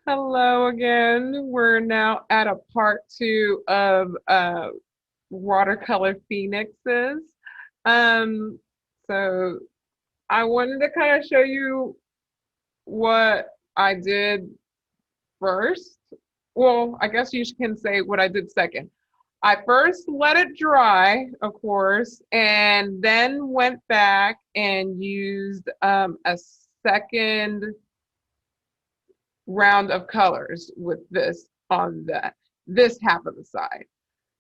Hello again. We're now at a part two of watercolor phoenixes. Um, so I wanted to kind of show you what I did first. Well, I guess you can say what I did second. I first let it dry, of course, and then went back and used a second round of colors with this on this half of the side.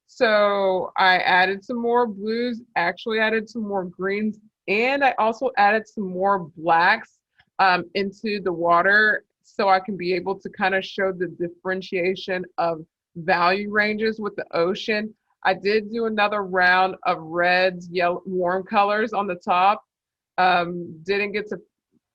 So I added some more blues, actually added some more greens, and I also added some more blacks into the water so I can be able to kind of show the differentiation of value ranges with the ocean. I did do another round of reds, yellow, warm colors on the top. Didn't get to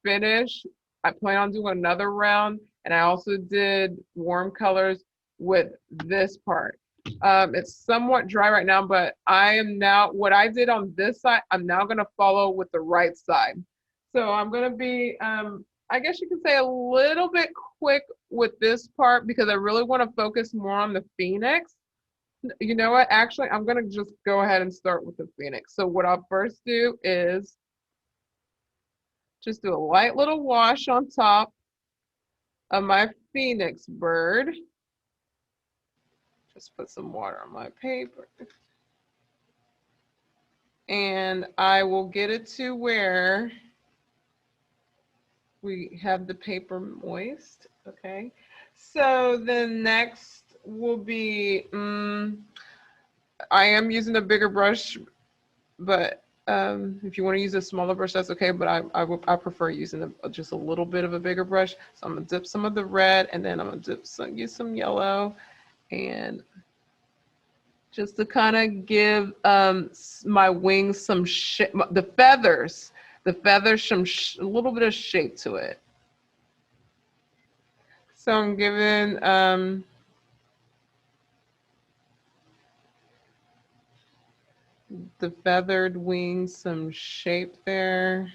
finish. I plan on doing another round, and I also did warm colors with this part. It's somewhat dry right now, but I am now, what I did on this side, I'm now going to follow with the right side. So I'm going to be, I guess you could say a little bit quick with this part because I really want to focus more on the phoenix. You know what? Actually, I'm going to just go ahead and start with the phoenix. So what I'll first do is just do a light little wash on top of my phoenix bird. Just put some water on my paper. And I will get it to where we have the paper moist. Okay. So the next will be, I am using a bigger brush, but if you want to use a smaller brush, that's okay. But I prefer using just a little bit of a bigger brush. So I'm gonna dip some of the red, and then I'm gonna use some yellow, and just to kind of give my wings some shape, the feathers some a little bit of shape to it. So I'm giving the feathered wings some shape there.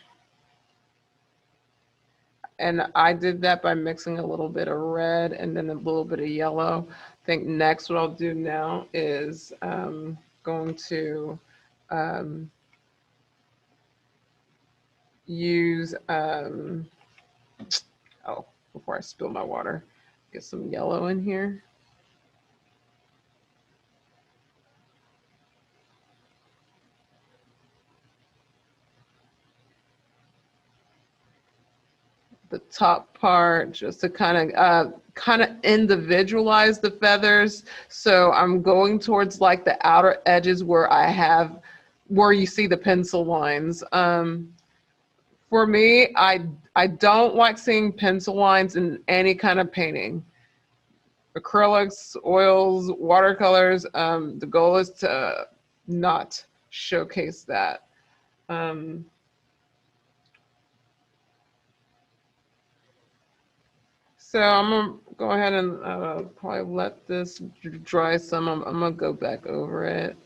And I did that by mixing a little bit of red and then a little bit of yellow. I think next what I'll do now is going to use, oh, before I spill my water, get some yellow in here. The top part just to kind of individualize the feathers. So I'm going towards like the outer edges where where you see the pencil lines. For me, I don't like seeing pencil lines in any kind of painting. Acrylics, oils, watercolors, the goal is to not showcase that. So I'm gonna go ahead and probably let this dry some. I'm gonna go back over it.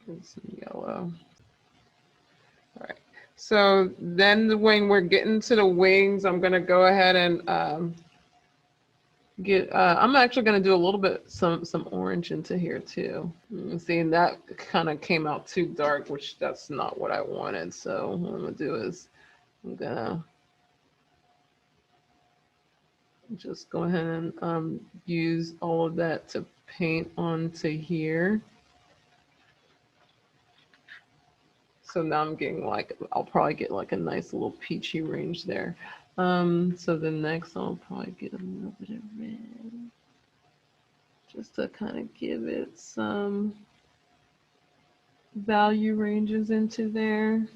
Get some yellow. All right. So then when we're getting to the wings, I'm gonna go ahead and I'm actually gonna do a little bit some orange into here too. Seeing that kind of came out too dark, which that's not what I wanted. So what I'm gonna do is I'm gonna just go ahead and use all of that to paint onto here. So now I'm getting like, I'll probably get like a nice little peachy range there. So the next I'll probably get a little bit of red just to kind of give it some value ranges into there.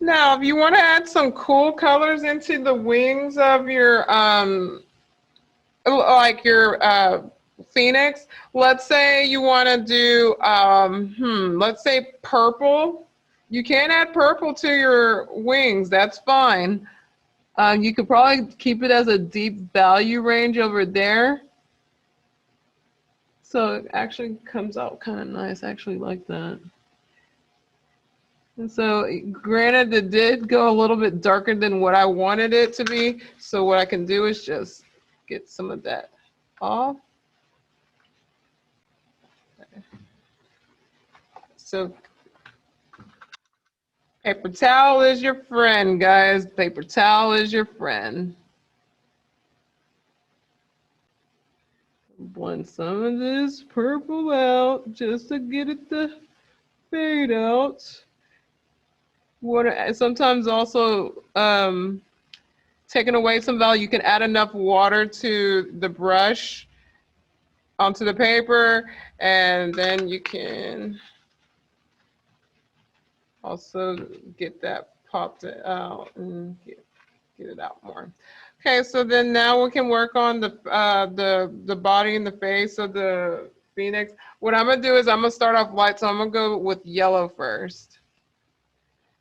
Now, if you want to add some cool colors into the wings of your, like your Phoenix, let's say you want to do, let's say purple. You can add purple to your wings. That's fine. You could probably keep it as a deep value range over there. So it actually comes out kind of nice. I actually like that. And so granted, it did go a little bit darker than what I wanted it to be. So what I can do is just get some of that off. So paper towel is your friend, guys. Paper towel is your friend. Blend some of this purple out just to get it to fade out. Sometimes also taking away some value, you can add enough water to the brush onto the paper, and then you can also get that popped out and get it out more. Okay, so then now we can work on the body and the face of the Phoenix. What I'm gonna do is I'm gonna start off light, so I'm gonna go with yellow first.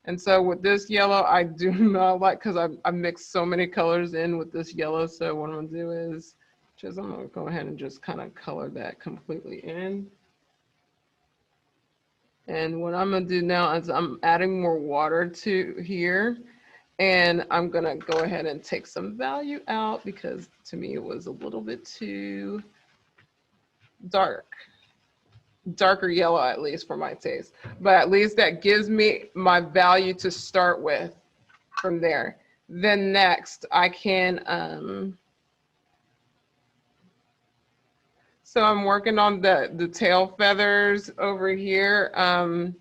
And so with this yellow, I do not like, because I mixed so many colors in with this yellow. So what I'm gonna do is I'm gonna go ahead and just kind of color that completely in. And what I'm gonna do now is I'm adding more water to here. And I'm gonna go ahead and take some value out because to me it was a little bit too darker yellow, at least for my taste. But at least that gives me my value to start with from there. Then next I can, so I'm working on the tail feathers over here. I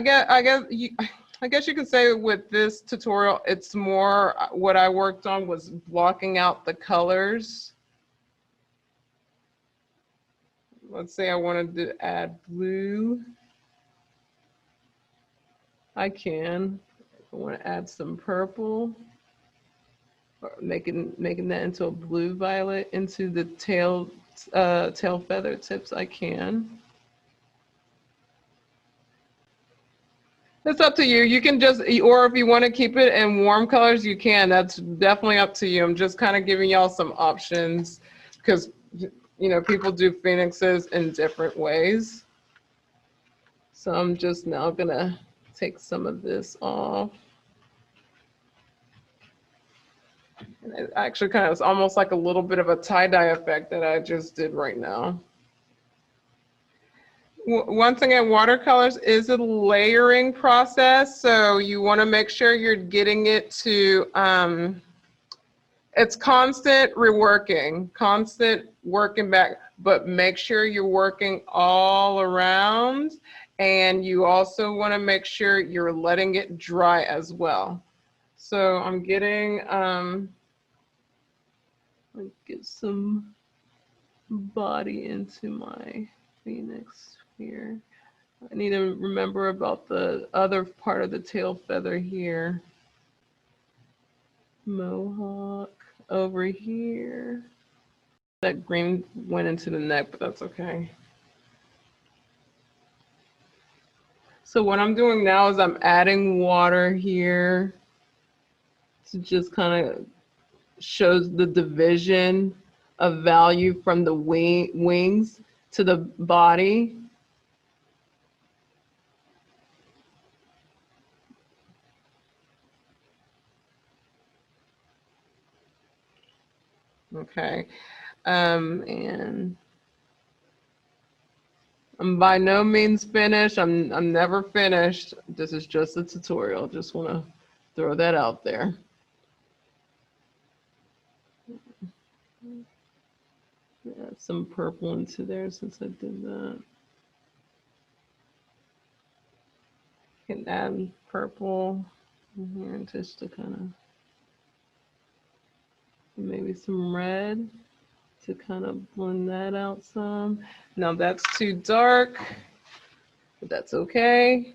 guess you can say with this tutorial, it's more what I worked on was blocking out the colors. Let's say I wanted to add blue. I can. I want to add some purple, or making that into a blue violet into the tail feather tips. I can. It's up to you. You can just, or if you want to keep it in warm colors, you can. That's definitely up to you. I'm just kind of giving y'all some options because, you know, people do phoenixes in different ways. So I'm just now gonna take some of this off. And it actually kind of, it's almost like a little bit of a tie-dye effect that I just did right now. One thing at watercolors is a layering process. So you want to make sure you're getting it to, it's constant reworking, constant working back, but make sure you're working all around. And you also want to make sure you're letting it dry as well. So I'm getting, let's get some body into my Phoenix here. I need to remember about the other part of the tail feather here. Mohawk over here. That green went into the neck, but that's okay. So what I'm doing now is I'm adding water here to just kind of shows the division of value from the wings to the body. Okay, and I'm by no means finished. I'm never finished. This is just a tutorial. Just want to throw that out there. Add some purple into there since I did that. Can add purple in here just to kind of, maybe some red to kind of blend that out some. Now that's too dark, but that's okay.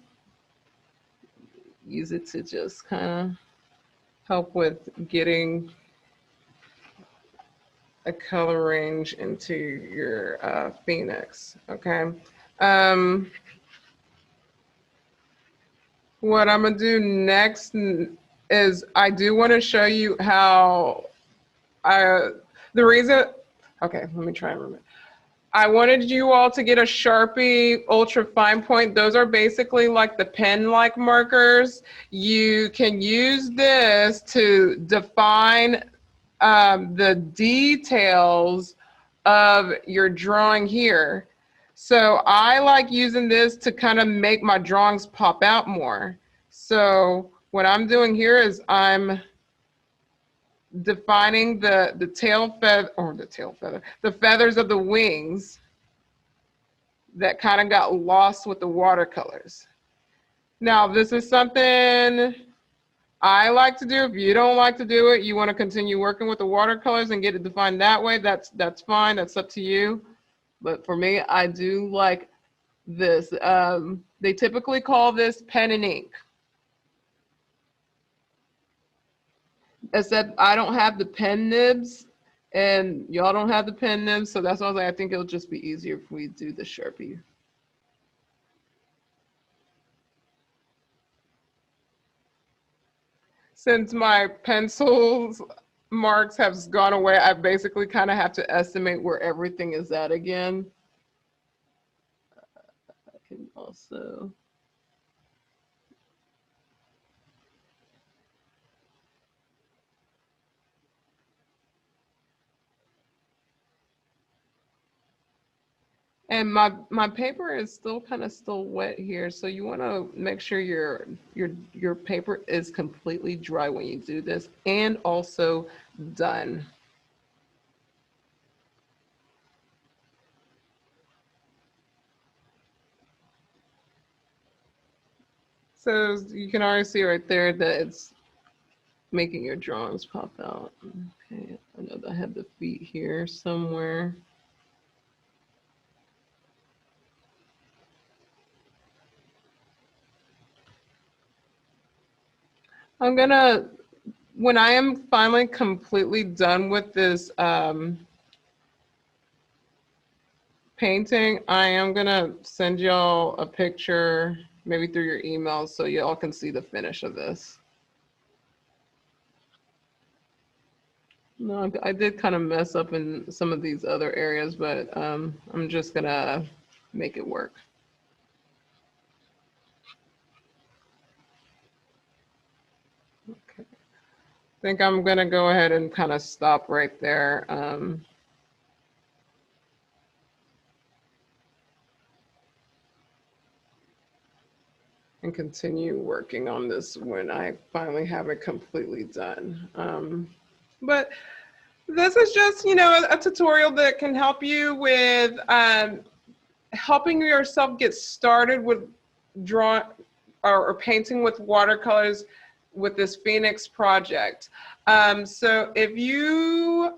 Use it to just kind of help with getting a color range into your Phoenix, okay? What I'm gonna do next is I do want to show you how the reason, okay, let me try and remember. I wanted you all to get a Sharpie Ultra Fine Point. Those are basically like the pen-like markers. You can use this to define the details of your drawing here. So I like using this to kind of make my drawings pop out more. So what I'm doing here is I'm defining the tail feather, or the feathers of the wings that kind of got lost with the watercolors. Now, this is something I like to do. If you don't like to do it, you want to continue working with the watercolors and get it defined that way, that's fine. That's up to you. But for me, I do like this. They typically call this pen and ink. Except I don't have the pen nibs and y'all don't have the pen nibs, so that's why I was like, I think it'll just be easier if we do the Sharpie. Since my pencils marks have gone away, I basically kind of have to estimate where everything is at again. I can also... And my paper is still kind of still wet here, so you want to make sure your paper is completely dry when you do this, and also done. So you can already see right there that it's making your drawings pop out. Okay, I know that I have the feet here somewhere. I'm gonna, when I am finally completely done with this painting, I am gonna send y'all a picture, maybe through your email, so y'all can see the finish of this. No, I did kind of mess up in some of these other areas, but I'm just gonna make it work. Okay. I think I'm gonna go ahead and kind of stop right there. And continue working on this when I finally have it completely done. But this is just, you know, a tutorial that can help you with helping yourself get started with drawing or painting with watercolors with this Phoenix project. So if you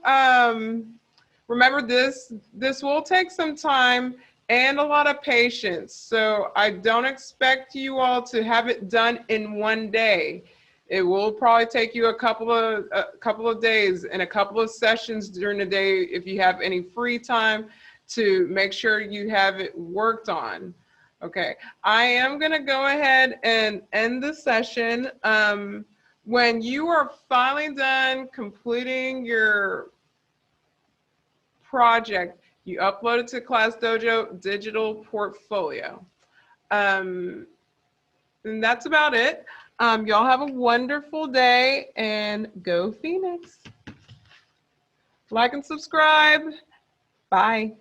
remember, this will take some time and a lot of patience. So I don't expect you all to have it done in one day. It will probably take you a couple of days and a couple of sessions during the day if you have any free time to make sure you have it worked on. Okay, I am gonna go ahead and end the session. When you are finally done completing your project, you upload it to Class Dojo Digital Portfolio. And that's about it. Y'all have a wonderful day and go Phoenix. Like and subscribe. Bye.